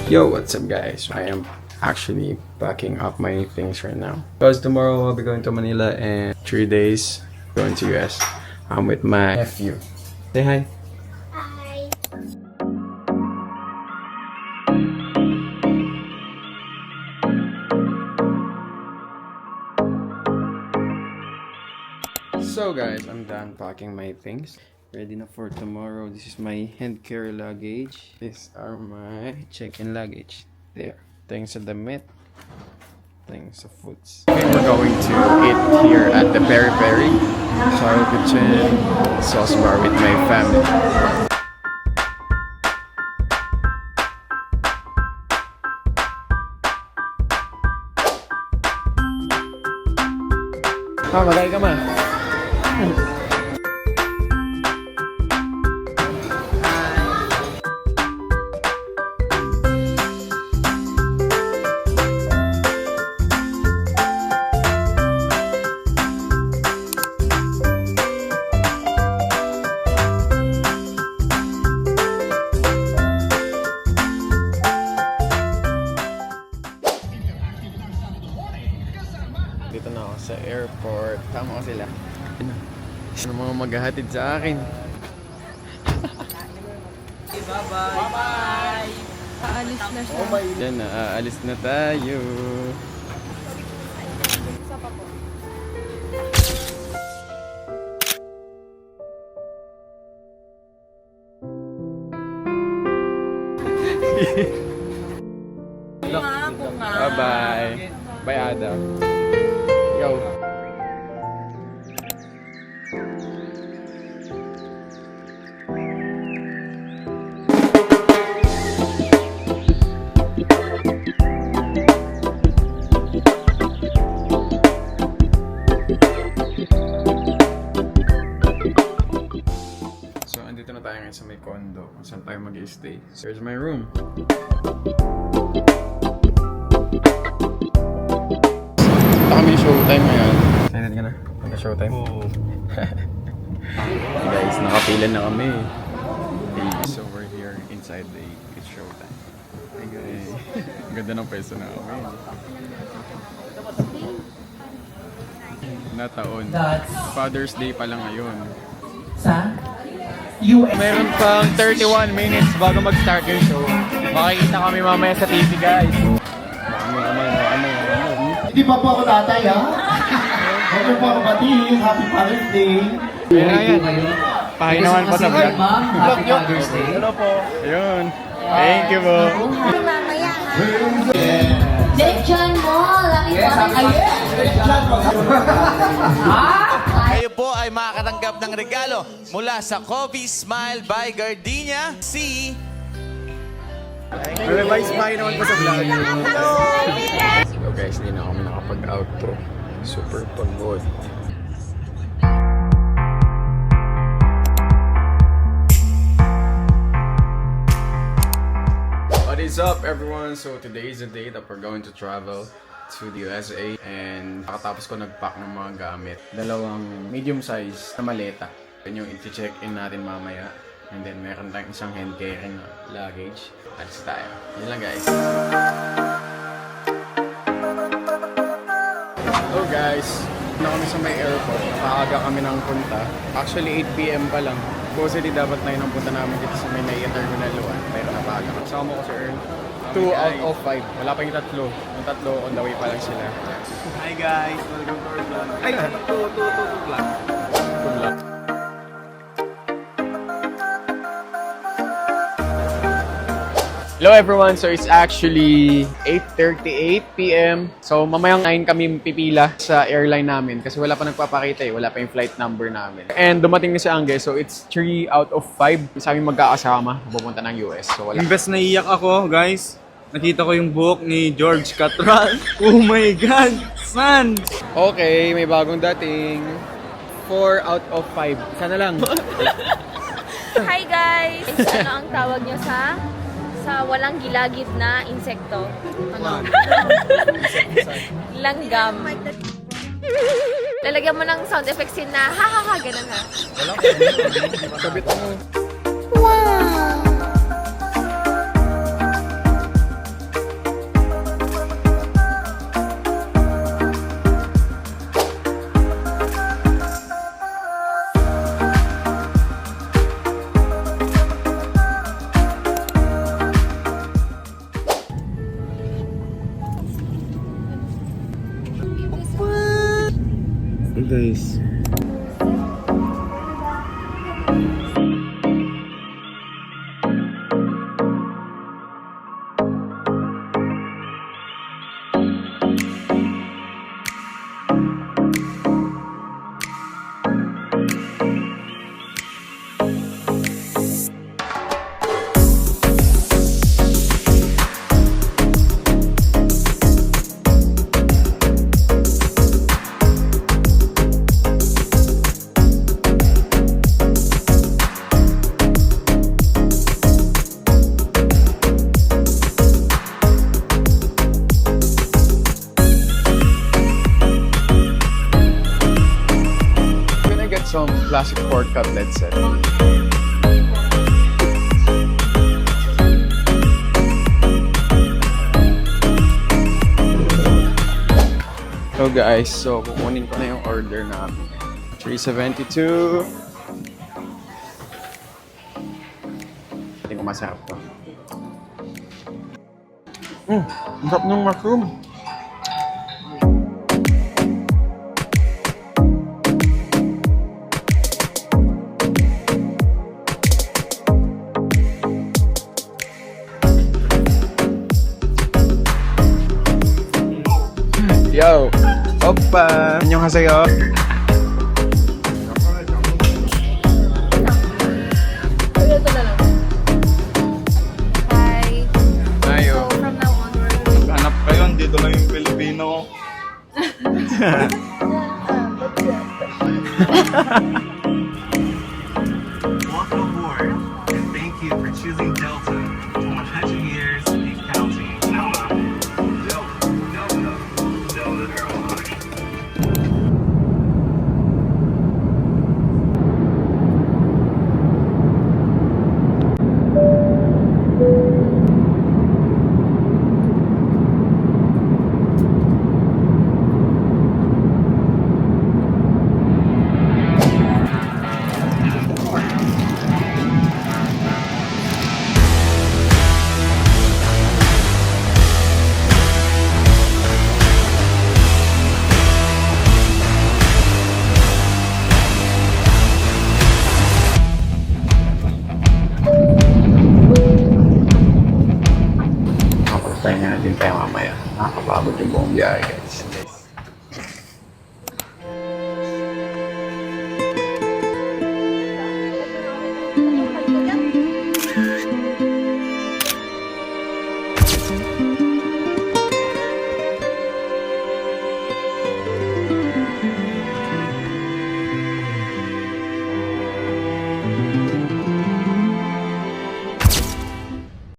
Yo, what's up guys? I am actually packing up my things right now because tomorrow I'll be going to Manila and 3 days going to US. I'm with my nephew. Say hi. Hi. So guys, I'm done packing my things. Ready na for tomorrow. This is my hand carry luggage. These are my check-in luggage. There. Things sa damit. Things sa foods. We're going to eat here at the Peri Peri Charles Kitchen Sauce Bar with my family. Magay ka ma. Dito na ako sa airport. Tama ko sila. Ano mga maghahatid sa akin? Bye-bye! Bye-bye! Aalis na siya. Diyan na, aalis na tayo. Isa pa po. Bye-bye. Bye, Adam. Yo. So, andito na tayo ngayon sa may condo kung saan tayo mag-i-stay. So, here's my room. Ito kami showtime ngayon. Excited ka na? Magka-showtime? Oo. Hey guys, nakapilan na kami. So, we're here inside the It's showtime. Hey guys. Ang ganda ng pwesto na kami. Na taon. Father's Day pa lang ngayon. Sa US. Meron pang 31 minutes bago mag-start yung show. Makikita kami mamaya sa TV, guys. Hindi pa po ako tatay, ha? Huwag po ako batiin. Happy Father's Day. Ayan. Pahinawan pa sa vlog. Ma'am, Happy Father's Day. Hello po. Ayun. Thank you po. Mamaya ha. Lechon mo! Laki Kayo po ay makakatanggap ng regalo mula sa Coffee Smile by Gardenia. Si... Otherwise, pahinawan pa sa vlog. So guys, hindi na kami nakapag-outro. Super pagod. What is up everyone? So today is the day that we're going to travel to the USA and nakatapos ko nag-pack ng mga gamit. Dalawang medium size na maleta. Yun yung i-check in natin mamaya. And then meron tayong isang hand carry na luggage. Alis tayo. Yun lang guys. Hello guys. Na kami sa may airport. Napaaga kami ng punta. Actually 8 PM pa lang. Supposedly dapat 9 ang punta namin dito sa may Naiya Terminal 1. Pero napaaga kami. Kasama ko si Earl. 2 out of 5. Wala pa yung tatlo. Yung tatlo on the way pa lang sila. Hi guys! Welcome to our vlog. Ay! Vlog. Hello everyone! So it's actually 8:38 PM. So mamayang 9 kami pipila sa airline namin kasi wala pa nagpapakita eh. Wala pa yung flight number namin. And dumating na si Angge, so it's 3 out of 5. Isa kami magkakasama pupunta ng US. So wala. Imbes na iyak ako, guys. Nakita ko yung buhok ni George Catral. Oh my God! Son! Okay, may bagong dating. 4 out of 5. Isa na lang. Hi guys! Ano ang tawag nyo sa walang gilagid na insekto? Ano? Langgam. Lalagyan mo ng sound effects yun na ha ha ha, ganun ha. Kabit mo. Wow! guys. Can I get some classic pork cutlets set? So guys, so kukunin ko na yung order namin. 372. Hindi ko masarap to. Ang sarap ng mushroom. Yo! Oppa! 안녕하세요. Hi. Ayo. So, from now onward, Hanap kayo, dito lang yung Pilipino. Welcome aboard, and thank you for choosing Delta. 100 years and counting. Delta Airlines. Papahinga natin tayo mamaya. Nakakapagod yung buong biyahe guys.